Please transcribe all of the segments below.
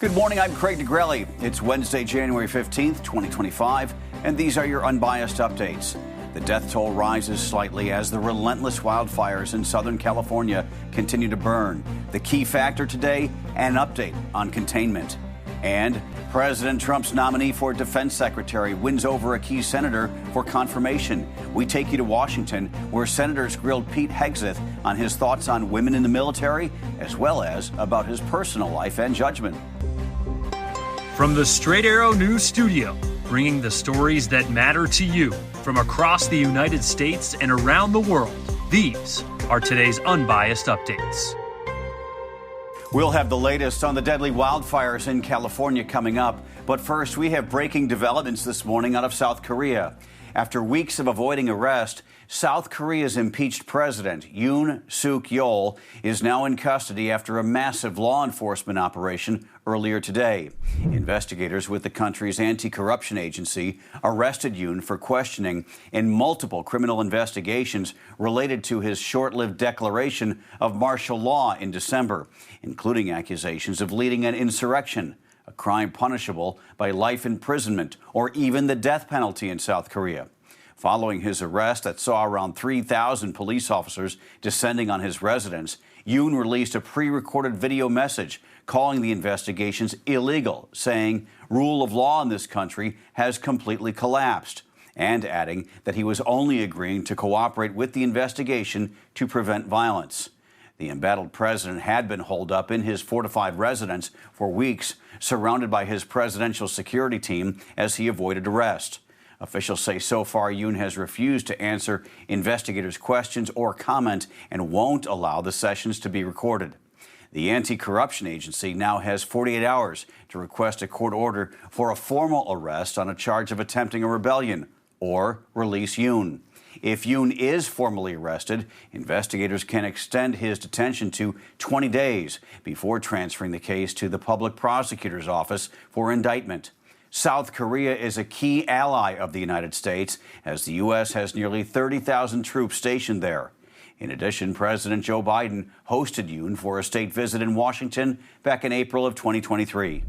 Good morning, I'm Craig DeGrelli. It's Wednesday, January 15th, 2025, and these are your Unbiased Updates. The death toll rises slightly as the relentless wildfires in Southern California continue to burn. The key factor today, an update on containment. And President Trump's nominee for defense secretary wins over a key senator for confirmation. We take you to Washington, where senators grilled Pete Hegseth on his thoughts on women in the military, as well as about his personal life and judgment. From the Straight Arrow News Studio, bringing the stories that matter to you from across the United States and around the world, these are today's Unbiased Updates. We'll have the latest on the deadly wildfires in California coming up. But first, we have breaking developments this morning out of South Korea. After weeks of avoiding arrest, South Korea's impeached president, Yoon Suk-yeol, is now in custody after a massive law enforcement operation earlier today. Investigators with the country's anti-corruption agency arrested Yoon for questioning in multiple criminal investigations related to his short-lived declaration of martial law in December, including accusations of leading an insurrection, a crime punishable by life imprisonment or even the death penalty in South Korea. Following his arrest that saw around 3,000 police officers descending on his residence, Yoon released a pre-recorded video message calling the investigations illegal, saying rule of law in this country has completely collapsed, and adding that he was only agreeing to cooperate with the investigation to prevent violence. The embattled president had been holed up in his fortified residence for weeks, surrounded by his presidential security team as he avoided arrest. Officials say so far Yoon has refused to answer investigators' questions or comment and won't allow the sessions to be recorded. The anti-corruption agency now has 48 hours to request a court order for a formal arrest on a charge of attempting a rebellion or release Yoon. If Yoon is formally arrested, investigators can extend his detention to 20 days before transferring the case to the public prosecutor's office for indictment. South Korea is a key ally of the United States, as the U.S. has nearly 30,000 troops stationed there. In addition, President Joe Biden hosted Yoon for a state visit in Washington back in April of 2023.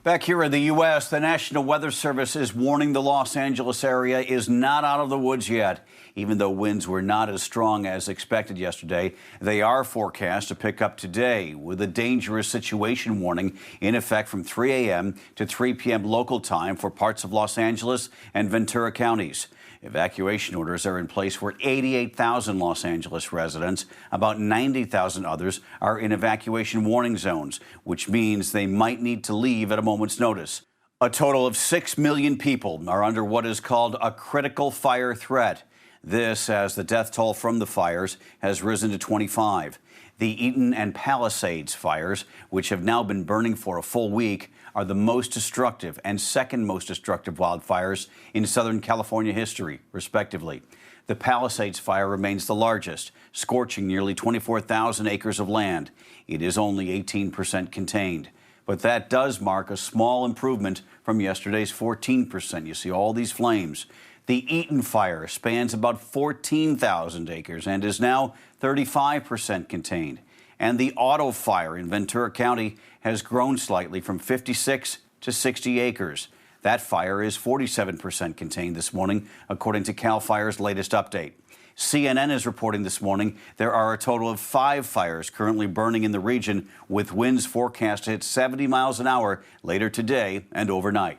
Back here in the U.S., the National Weather Service is warning the Los Angeles area is not out of the woods yet. Even though winds were not as strong as expected yesterday, they are forecast to pick up today with a dangerous situation warning in effect from 3 a.m. to 3 p.m. local time for parts of Los Angeles and Ventura counties. Evacuation orders are in place for 88,000 Los Angeles residents. About 90,000 others are in evacuation warning zones, which means they might need to leave at a moment's notice. A total of 6 million people are under what is called a critical fire threat. This as the death toll from the fires has risen to 25. The Eaton and Palisades fires, which have now been burning for a full week, are the most destructive and second most destructive wildfires in Southern California history, respectively. The Palisades fire remains the largest, scorching nearly 24,000 acres of land. It is only 18% contained. But that does mark a small improvement from yesterday's 14%. You see all these flames. The Eaton fire spans about 14,000 acres and is now 35% contained. And the Auto fire in Ventura County has grown slightly from 56 to 60 acres. That fire is 47% contained this morning, according to CAL FIRE's latest update. CNN is reporting this morning there are a total of 5 fires currently burning in the region, with winds forecast to hit 70 miles an hour later today and overnight.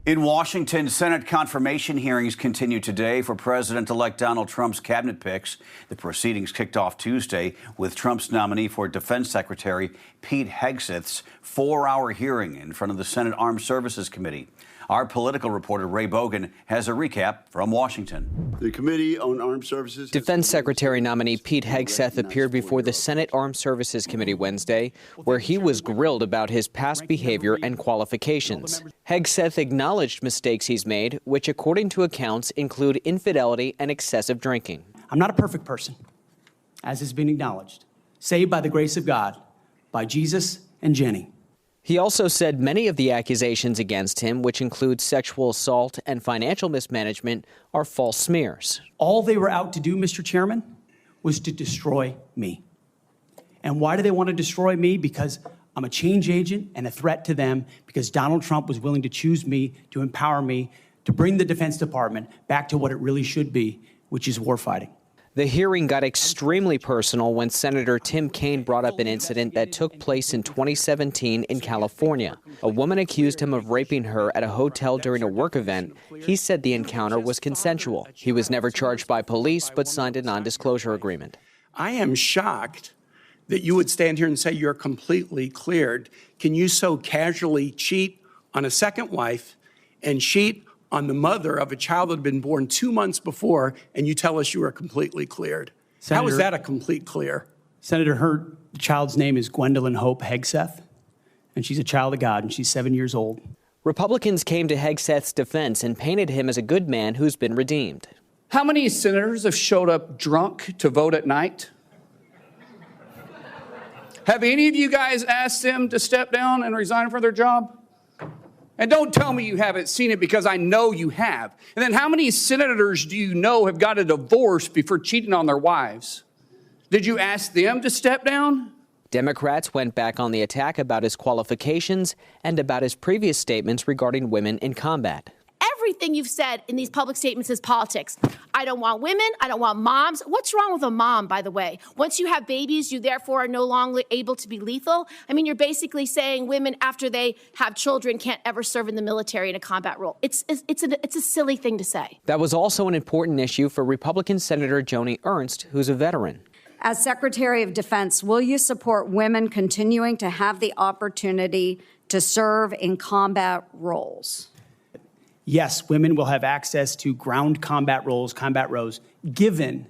In Washington, Senate confirmation hearings continue today for President-elect Donald Trump's cabinet picks. The proceedings kicked off Tuesday with Trump's nominee for Defense Secretary Pete Hegseth's 4-hour hearing in front of the Senate Armed Services Committee. Our political reporter Ray Bogan has a recap from Washington. The Committee on Armed Services. Defense Secretary nominee Pete Hegseth appeared before the Senate Armed Services Committee Wednesday, where he was grilled about his past behavior and qualifications. Hegseth acknowledged mistakes he's made, which, according to accounts, include infidelity and excessive drinking. I'm not a perfect person, as has been acknowledged. Saved by the grace of God, by Jesus and Jenny. He also said many of the accusations against him, which include sexual assault and financial mismanagement, are false smears. All they were out to do, Mr. Chairman, was to destroy me. And why do they want to destroy me? Because I'm a change agent and a threat to them because Donald Trump was willing to choose me, to empower me, to bring the Defense Department back to what it really should be, which is warfighting. The hearing got extremely personal when Senator Tim Kaine brought up an incident that took place in 2017 in California. A woman accused him of raping her at a hotel during a work event. He said the encounter was consensual. He was never charged by police, but signed a non-disclosure agreement. I am shocked that you would stand here and say you're completely cleared. Can you so casually cheat on a second wife and cheat on the mother of a child that had been born 2 months before, and you tell us you are completely cleared? How is that a complete clear? Senator, the child's name is Gwendolyn Hope Hegseth, and she's a child of God, and she's 7 years old. Republicans came to Hegseth's defense and painted him as a good man who's been redeemed. How many senators have showed up drunk to vote at night? Have any of you guys asked them to step down and resign from their job? And don't tell me you haven't seen it, because I know you have. And then how many senators do you know have got a divorce before cheating on their wives? Did you ask them to step down? Democrats went back on the attack about his qualifications and about his previous statements regarding women in combat. Everything you've said in these public statements is politics. I don't want women. I don't want moms. What's wrong with a mom, by the way? Once you have babies, you therefore are no longer able to be lethal. I mean, you're basically saying women, after they have children, can't ever serve in the military in a combat role. It's a silly thing to say. That was also an important issue for Republican Senator Joni Ernst, who's a veteran. As Secretary of Defense, will you support women continuing to have the opportunity to serve in combat roles? Yes, women will have access to ground combat roles, given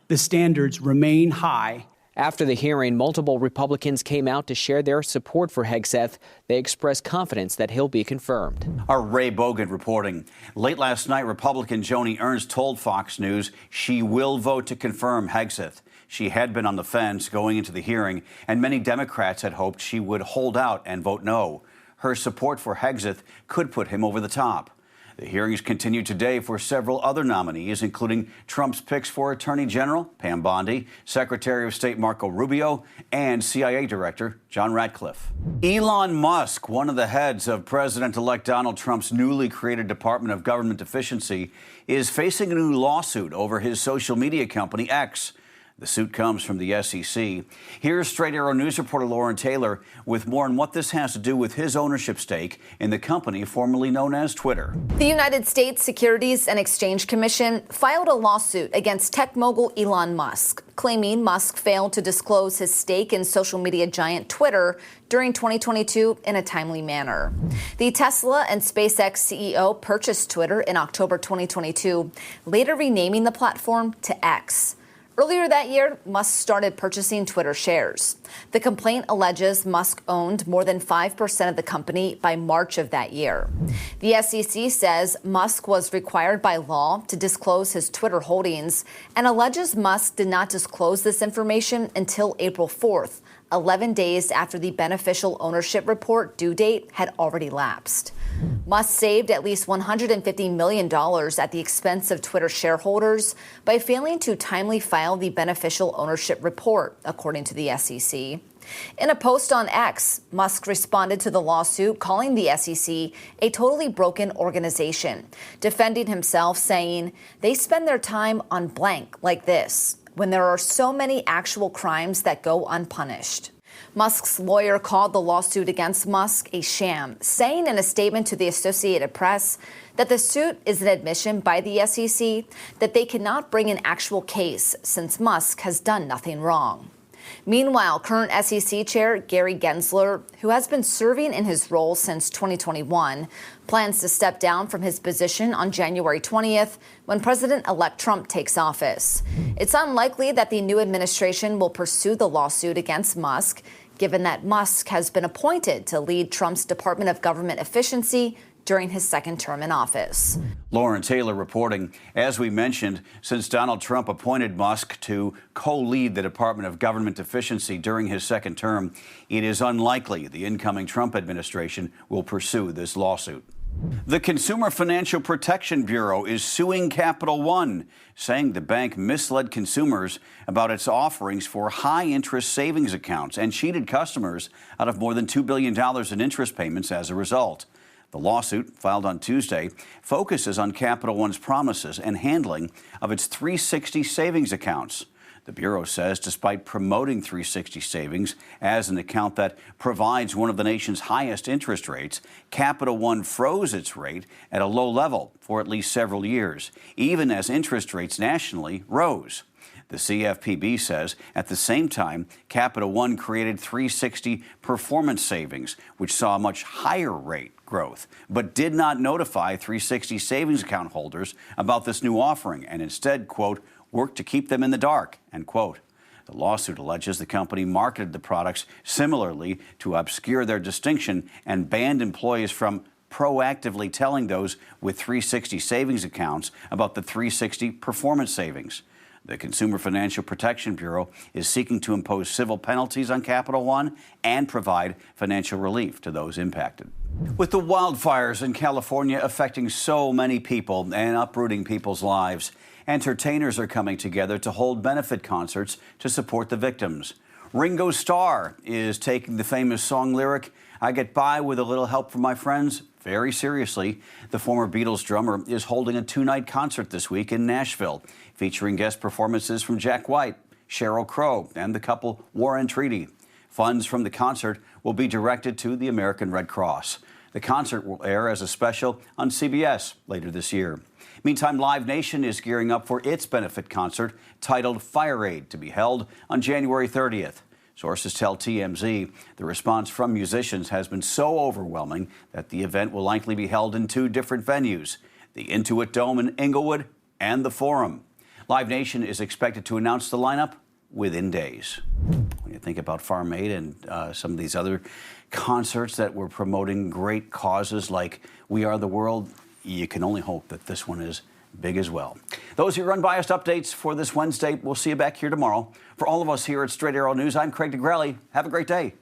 the standards remain high. After the hearing, multiple Republicans came out to share their support for Hegseth. They expressed confidence that he'll be confirmed. Our Ray Bogan reporting. Late last night, Republican Joni Ernst told Fox News she will vote to confirm Hegseth. She had been on the fence going into the hearing, and many Democrats had hoped she would hold out and vote no. Her support for Hegseth could put him over the top. The hearings continue today for several other nominees, including Trump's picks for Attorney General Pam Bondi, Secretary of State Marco Rubio, and CIA Director John Ratcliffe. Elon Musk, one of the heads of President-elect Donald Trump's newly created Department of Government Efficiency, is facing a new lawsuit over his social media company X. The suit comes from the SEC. Here's Straight Arrow News reporter Lauren Taylor with more on what this has to do with his ownership stake in the company formerly known as Twitter. The United States Securities and Exchange Commission filed a lawsuit against tech mogul Elon Musk, claiming Musk failed to disclose his stake in social media giant Twitter during 2022 in a timely manner. The Tesla and SpaceX CEO purchased Twitter in October 2022, later renaming the platform to X. Earlier that year, Musk started purchasing Twitter shares. The complaint alleges Musk owned more than 5% of the company by March of that year. The SEC says Musk was required by law to disclose his Twitter holdings and alleges Musk did not disclose this information until April 4th, 11 days after the beneficial ownership report due date had already lapsed. Musk saved at least $150 million at the expense of Twitter shareholders by failing to timely file the beneficial ownership report, according to the SEC. In a post on X, Musk responded to the lawsuit, calling the SEC a totally broken organization, defending himself, saying, "They spend their time on blank like this, when there are so many actual crimes that go unpunished." Musk's lawyer called the lawsuit against Musk a sham, saying in a statement to the Associated Press that the suit is an admission by the SEC that they cannot bring an actual case since Musk has done nothing wrong. Meanwhile, current SEC Chair Gary Gensler, who has been serving in his role since 2021, plans to step down from his position on January 20th when President-elect Trump takes office. It's unlikely that the new administration will pursue the lawsuit against Musk, given that Musk has been appointed to lead Trump's Department of Government Efficiency during his second term in office. Lauren Taylor reporting. As we mentioned, since Donald Trump appointed Musk to co-lead the Department of Government Efficiency during his second term, it is unlikely the incoming Trump administration will pursue this lawsuit. The Consumer Financial Protection Bureau is suing Capital One, saying the bank misled consumers about its offerings for high-interest savings accounts and cheated customers out of more than $2 billion in interest payments as a result. The lawsuit, filed on Tuesday, focuses on Capital One's promises and handling of its 360 savings accounts. The Bureau says despite promoting 360 Savings as an account that provides one of the nation's highest interest rates, Capital One froze its rate at a low level for at least several years, even as interest rates nationally rose. The CFPB says at the same time, Capital One created 360 Performance Savings, which saw a much higher rate growth, but did not notify 360 Savings account holders about this new offering and instead, quote, worked to keep them in the dark, end quote. The lawsuit alleges the company marketed the products similarly to obscure their distinction and banned employees from proactively telling those with 360 Savings accounts about the 360 Performance Savings. The Consumer Financial Protection Bureau is seeking to impose civil penalties on Capital One and provide financial relief to those impacted. With the wildfires in California affecting so many people and uprooting people's lives, entertainers are coming together to hold benefit concerts to support the victims. Ringo Starr is taking the famous song lyric, "I get by with a little help from my friends," very seriously. The former Beatles drummer is holding a two-night concert this week in Nashville, featuring guest performances from Jack White, Sheryl Crow, and the couple Warren Treaty. Funds from the concert will be directed to the American Red Cross. The concert will air as a special on CBS later this year. Meantime, Live Nation is gearing up for its benefit concert titled Fire Aid to be held on January 30th. Sources tell TMZ the response from musicians has been so overwhelming that the event will likely be held in two different venues, the Intuit Dome in Inglewood and the Forum. Live Nation is expected to announce the lineup within days. When you think about Farm Aid and some of these other concerts that were promoting great causes like We Are the World, you can only hope that this one is big as well. Those are your Unbiased Updates for this Wednesday. We'll see you back here tomorrow. For all of us here at Straight Arrow News, I'm Craig DeGrelli. Have a great day.